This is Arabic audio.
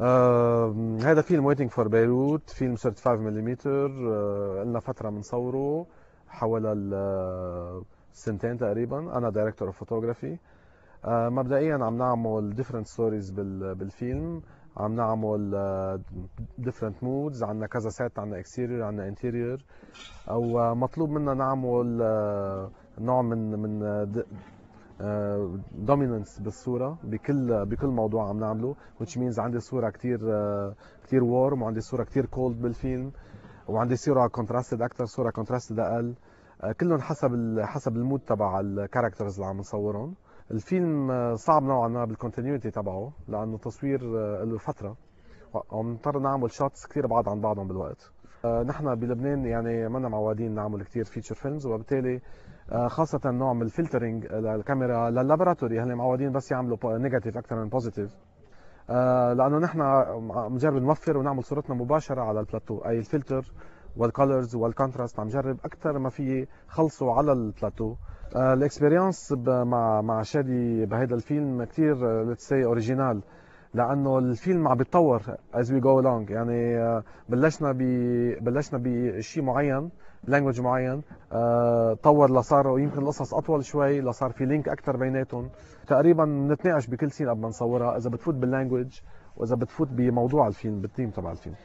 هذا فيلم ويتنج فور بيروت، فيلم 35 ملم. لنا فترة بنصوره حوالي سنتين تقريبا. أنا دايركتور اوف فوتوغرافي. مبدئيا عم نعمل different stories بالفيلم. عم نعمل different moods. عندنا كذا سيت، عندنا exterior عندنا interior. او مطلوب منا نعمل نوع من دوميننس بالصوره بكل موضوع عم نعمله، which means عندي صوره كتير وورم، وعندي صوره كتير كولد بالفيلم، وعندي صوره كونتراستد اكثر، صوره كونتراستد اقل. كلهم حسب المود تبع الكاركترز اللي عم نصورهم. الفيلم صعب نوعا ما بالكونتينيوتي تبعه، لانه تصوير له فتره، ومضطر نعمل شوتس كثير بعاد عن بعضهم بالوقت. نحن بلبنان يعني ما معودين نعمل كثير فيتشر فيلمز، وبالتالي خاصة نوع من الفلترنج للكاميرا لللابراتوري هن معودين بس يعملوا نيجاتيف أكثر من بوزيتيف. لأنه نحن عم نجرب نوفر ونعمل صورتنا مباشرة على البلاتو، أي الفلتر والكولرز والكونتراست عم جرب أكثر ما في خلصوا على البلاتو. الاكسبيرينس مع شادي بهذا الفيلم كثير ليتس سي اوريجينال، لانه الفيلم عم بيتطور as we go along. يعني بلشنا بشيء معين، لانجوج معين، طور لصار يمكن القصص اطول شوي، لصار في لينك اكثر بيناتهم. تقريبا بنتناقش بكل سين قبل ما نصورها، اذا بتفوت باللانجوج واذا بتفوت بموضوع الفيلم بالثيم تبع الفيلم.